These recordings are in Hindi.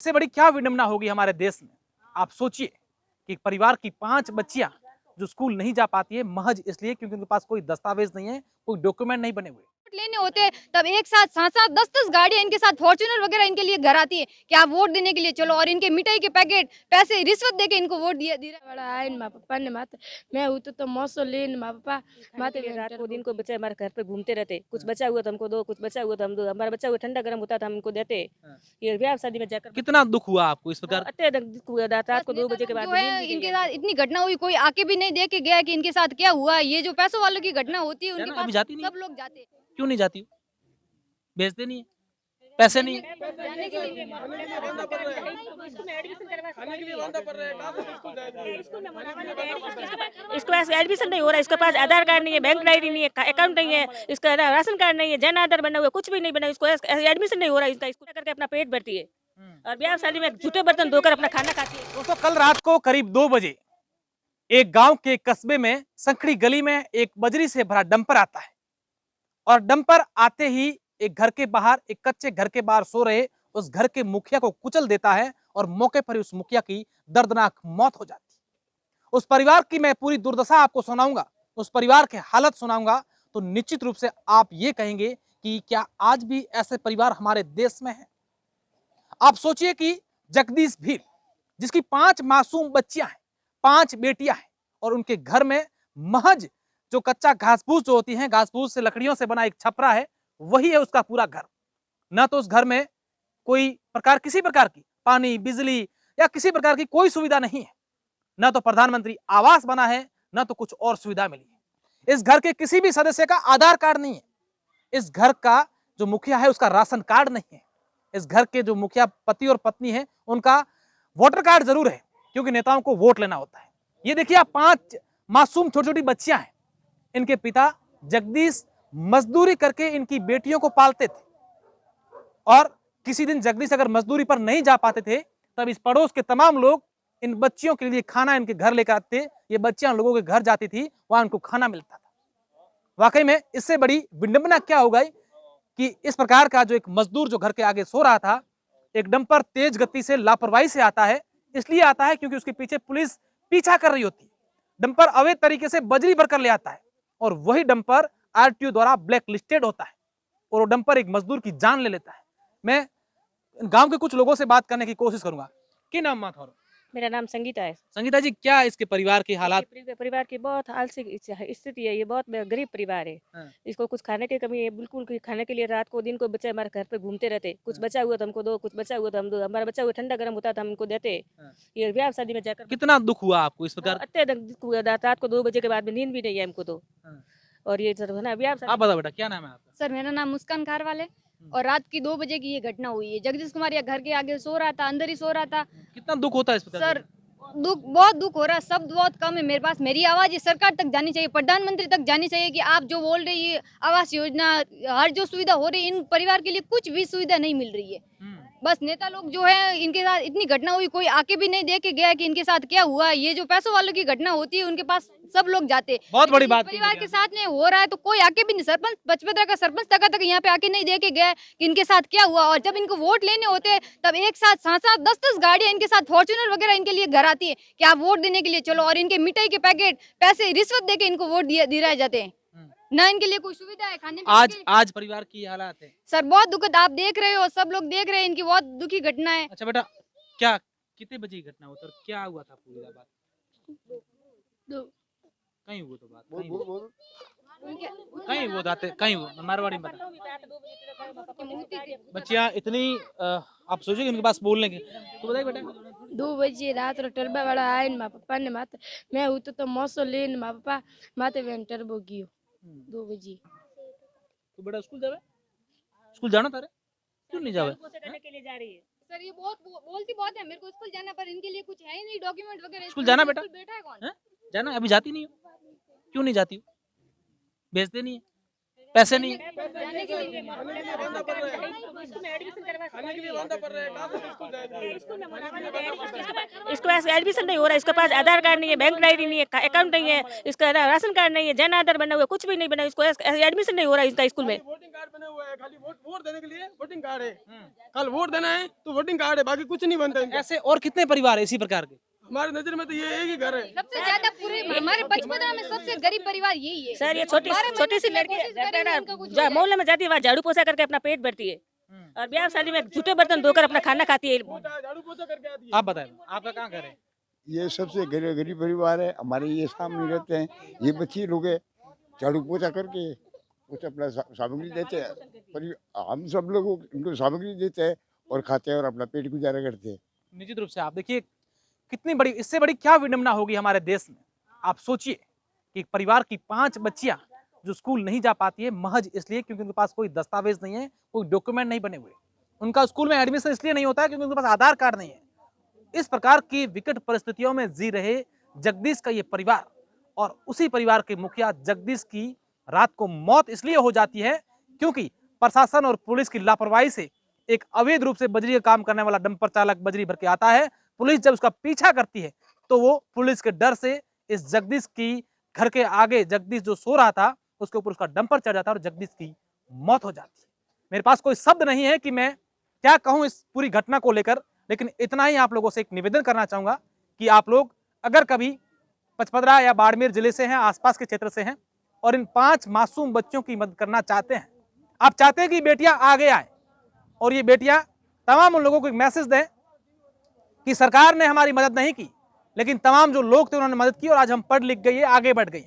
इससे बड़ी क्या विडंबना होगी हमारे देश में। आप सोचिए कि परिवार की 5 बच्चियां जो स्कूल नहीं जा पाती है महज इसलिए क्योंकि उनके पास कोई दस्तावेज नहीं है, कोई डॉक्यूमेंट नहीं बने हुए। लेने होते हैं तब एक साथ 7-7 10-10 गाड़ियां इनके साथ फॉर्च्यूनर वगैरह इनके लिए घर आती है कि आप वोट देने के लिए चलो, और इनके मिठाई के पैकेट पैसे रिश्वत देके इनको वोट दिया दिया बड़ा आइन माँ पापा ने माते मैं हूँ तो मौसो लेन माँ पापा माते रात को दिन को बच्चे हमारे घर पे घूमते रहते, कुछ बचा हुआ तो हमको दो, कुछ बचा हुआ तो हम दो, हमारा बच्चा हुआ ठंडा गर्म होता था हम इनको देते। ये ब्याह शादी में जाकर कितना दुख हुआ आपको इस प्रकार? अत्यधिक दुख हुआ, रात को 2 बजे के बाद जो है इनके साथ इतनी घटना हुई, कोई आके भी नहीं देख के गया कि इनके साथ क्या हुआ। ये जो पैसों वालों की घटना होती है उनके जाना अभी पास जाती नहीं? सब लोग जाते हैं। क्यों नहीं जाती हो? भेजते नहीं है, पैसे नहीं है। इसके पास एडमिशन नहीं हो रहा है, इसके पास आधार कार्ड नहीं है, बैंक डायरी नहीं है, अकाउंट नहीं है, इसका राशन कार्ड नहीं है, जन आधार बना हुआ है, कुछ भी नहीं बना, इसको एडमिशन नहीं हो रहा है, इसका स्कूल करके अपना पेट भरती है और ब्याह शादी में झूठे बर्तन धोकर अपना खाना खाती है। दोस्तों कल रात को करीब 2 बजे एक गांव के कस्बे में संखड़ी गली में एक बजरी से भरा डंपर आता है और डंपर आते ही एक घर के बाहर, एक कच्चे घर के बाहर सो रहे उस घर के मुखिया को कुचल देता है और मौके पर ही उस मुखिया की दर्दनाक मौत हो जाती है। उस परिवार की मैं पूरी दुर्दशा आपको सुनाऊंगा, उस परिवार के हालत सुनाऊंगा, तो निश्चित रूप से आप ये कहेंगे कि क्या आज भी ऐसे परिवार हमारे देश में हैं? आप सोचिए कि जगदीश भील जिसकी 5 मासूम बच्चियां हैं, 5 बेटियां हैं और उनके घर में महज जो कच्चा घास फूस जो होती है, घास फूस से लकड़ियों से बना एक छपरा है, वही है उसका पूरा घर। ना तो उस घर में कोई प्रकार किसी प्रकार की पानी बिजली या किसी प्रकार की कोई सुविधा नहीं है, ना तो प्रधानमंत्री आवास बना है, ना तो कुछ और सुविधा मिली है। इस घर के किसी भी सदस्य का आधार कार्ड नहीं है, इस घर का जो मुखिया है उसका राशन कार्ड नहीं है, इस घर के जो मुखिया पति और पत्नी है उनका वोटर कार्ड जरूर है क्योंकि नेताओं को वोट लेना होता है। ये देखिए आप 5 मासूम छोटी छोटी बच्चियां हैं, इनके पिता जगदीश मजदूरी करके इनकी बेटियों को पालते थे और किसी दिन जगदीश अगर मजदूरी पर नहीं जा पाते थे तब इस पड़ोस के तमाम लोग इन बच्चियों के लिए खाना इनके घर लेकर आते थे। ये बच्चियां लोगों के घर जाती थी, वहां उनको खाना मिलता था। वाकई में इससे बड़ी विडंबना क्या हो गई कि इस प्रकार का जो एक मजदूर जो घर के आगे सो रहा था, एक डंपर तेज गति से लापरवाही से आता है, इसलिए आता है क्योंकि उसके पीछे पुलिस पीछा कर रही होती है। डंपर अवैध तरीके से बजरी भरकर ले आता है और वही डंपर आरटीओ द्वारा ब्लैक लिस्टेड होता है और वो डंपर एक मजदूर की जान ले लेता है। मैं गांव के कुछ लोगों से बात करने की कोशिश करूंगा। क्या नाम माता और? मेरा नाम संगीता है। संगीता जी, क्या इसके परिवार के हालात? परिवार की बहुत आलसी स्थिति है, ये बहुत गरीब परिवार है। इसको कुछ खाने की कमी है, बिल्कुल खाने के लिए रात को दिन को बच्चे हमारे घर पे घूमते रहते, कुछ बचा हुआ तो हमको दो, कुछ बचा हुआ तो हम दो, हमारा बच्चा हुआ ठंडा गर्म होता था हम इनको देते। ये ब्याह शादी में जाकर कितना दुख हुआ आपको इस प्रकार? अत्यधिक दुख हुआ, रात को 2 बजे के बाद में नींद भी नहीं है हमको तो। और ये है ना ब्याह आप बताओ बेटा, क्या नाम है आपका? सर मेरा नाम मुस्कान खारवाल है और रात की 2 बजे की ये घटना हुई है। जगदीश कुमार या घर के आगे सो रहा था, अंदर ही सो रहा था। कितना दुख होता है इस प्रकार? सर बहुत दुख हो रहा है, शब्द बहुत कम है मेरे पास। मेरी आवाज ये सरकार तक जानी चाहिए, प्रधानमंत्री तक जानी चाहिए कि आप जो बोल रही है आवास योजना, हर जो सुविधा हो रही है इन परिवार के लिए कुछ भी सुविधा नहीं मिल रही है। बस नेता लोग जो है इनके साथ इतनी घटना हुई, कोई आके भी नहीं देख के गया कि इनके साथ क्या हुआ। ये जो पैसों वालों की घटना होती है उनके पास सब लोग जाते। बहुत बड़ी बात परिवार के साथ में हो रहा है तो कोई आके भी नहीं, सरपंच पचपदरा का सरपंच तक यहाँ पे आके नहीं देख के गया कि इनके साथ क्या हुआ। और जब इनको वोट लेने होते हैं तब एक साथ 7-7 10-10 गाड़ियां इनके साथ फॉर्च्यूनर वगैरह इनके लिए घर आती है कि आप वोट देने के लिए चलो, और इनके मिठाई के पैकेट पैसे रिश्वत देके इनको वोट दिलाए जाते हैं। ना इनके लिए कोई सुविधा है खाने आज परिवार की हालात है सर बहुत दुखद, आप देख रहे हो, सब लोग देख रहे हैं, इनकी बहुत दुखी घटना है। अच्छा बेटा, क्या कितने बजे की घटना हुई और क्या हुआ था पूरी बात? कहीं हुआ तो बात कहीं वो जाते कहीं वो मारवाड़ी में बता। बच्चियां इतनी आप सोचिए कि उनके पास बोलने के तो बताइए बेटा। 2 बजे रात रो टरबा वाला आइन माँ पापा ने माते मैं हूँ तो मौसो लेन माँ पापा माते वेन टरबो गियो 2 बजे। तो बेटा स्कूल जावे? स्कूल जाना तारे? क्यों नहीं जावे? के लिए जा रही है। सर ये बहुत बोलती बहुत है मेरे को स्कूल जाना, पर इनके लिए कुछ है ही नहीं डॉक्यूमेंट वगैरह। स्कूल जाना बेटा? बैठा है कौन? जाना, अभी जाती नहीं हो? क्यों नहीं जाती हो? भेजते नहीं है, पैसे नहीं है। इसके पास एडमिशन नहीं हो रहा है, इसके पास आधार कार्ड नहीं है, बैंक डायरी नहीं है, अकाउंट नहीं है, इसका राशन कार्ड नहीं है, जन आधार बना हुआ है, कुछ भी नहीं बना, इसको एडमिशन नहीं हो रहा है इसका स्कूल में। खाली वोट देने के लिए वोटिंग कार्ड है। कल वोट देना है तो वोटिंग कार्ड है, बाकी कुछ नहीं बनता इनका। ऐसे और कितने परिवार है इसी प्रकार के? हमारी नजर में तो ये एक ही घर है। सबसे ज्यादा पूरे हमारे पचपदरा में सबसे गरीब परिवार यही है। सर ये छोटी 12 छोटी महीने सी से लड़की कोशिश कर रही है, इनका कुछ हो जाए। मोहल्ले में जाती है, वहाँ झाड़ू पोछा करके अपना पेट भरती है और ब्याह शादी में झूठे बर्तन धोकर अपना खाना खाती है। झाड़ू पोछा करके आती है। आप बताएं, आपका कहाँ घर है? ये सबसे गरीब परिवार है, हमारे ये सामने रहते हैं। ये बच्चे लोग है, झाड़ू पोछा करके कुछ अपना सामग्री देते हैं, पर हम सब लोग इनको सामग्री देते हैं और खाते हैं और अपना पेट गुजारा करते हैं। निश्चित रूप से आप देखिए कितनी बड़ी, इससे बड़ी क्या विडंबना होगी हमारे देश में। आप सोचिए कि एक परिवार की 5 बच्चियां जो स्कूल नहीं जा पाती है महज इसलिए क्योंकि उनके पास कोई दस्तावेज नहीं है, कोई डॉक्यूमेंट नहीं बने हुए। उनका स्कूल में एडमिशन इसलिए नहीं होता है क्योंकि उनके पास आधार कार्ड नहीं है। इस प्रकार की विकट परिस्थितियों में जी रहे जगदीश का ये परिवार और उसी परिवार के मुखिया जगदीश की रात को मौत इसलिए हो जाती है क्योंकि प्रशासन और पुलिस की लापरवाही से एक अवैध रूप से बजरी का काम करने वाला डंपर चालक बजरी भर के आता है। पुलिस जब उसका पीछा करती है तो वो पुलिस के डर से इस जगदीश की घर के आगे, जगदीश जो सो रहा था उसके ऊपर उसका डंपर चढ़ जाता है और जगदीश की मौत हो जाती है। मेरे पास कोई शब्द नहीं है कि मैं क्या कहूं इस पूरी घटना को लेकर, लेकिन इतना ही आप लोगों से एक निवेदन करना चाहूंगा कि आप लोग अगर कभी पचपदरा या बाड़मेर जिले से हैं, आसपास के क्षेत्र से हैं और इन 5 मासूम बच्चों की मदद करना चाहते हैं, आप चाहते हैं कि बेटियां आगे आए और ये बेटियां तमाम उन लोगों को एक मैसेज दें कि सरकार ने हमारी मदद नहीं की, लेकिन तमाम जो लोग थे उन्होंने मदद की और आज हम पढ़ लिख गए, आगे बढ़ गए।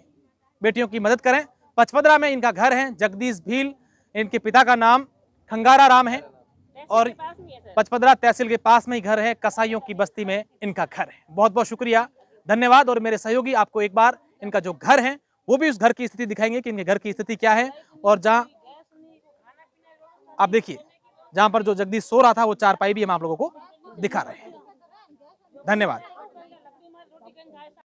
बेटियों की मदद करें। पचपदरा में इनका घर है, जगदीश भील, इनके पिता का नाम खंगारा राम है और पचपदरा तहसील के पास में ही घर है, कसाईयों की बस्ती में इनका घर है। बहुत बहुत शुक्रिया, धन्यवाद। और मेरे सहयोगी आपको एक बार इनका जो घर है वो भी उस घर की स्थिति दिखाएंगे कि इनके घर की स्थिति क्या है। और जहां आप देखिए जहां पर जो जगदीश सो रहा था वो चारपाई भी हम आप लोगों को दिखा रहे हैं। धन्यवाद।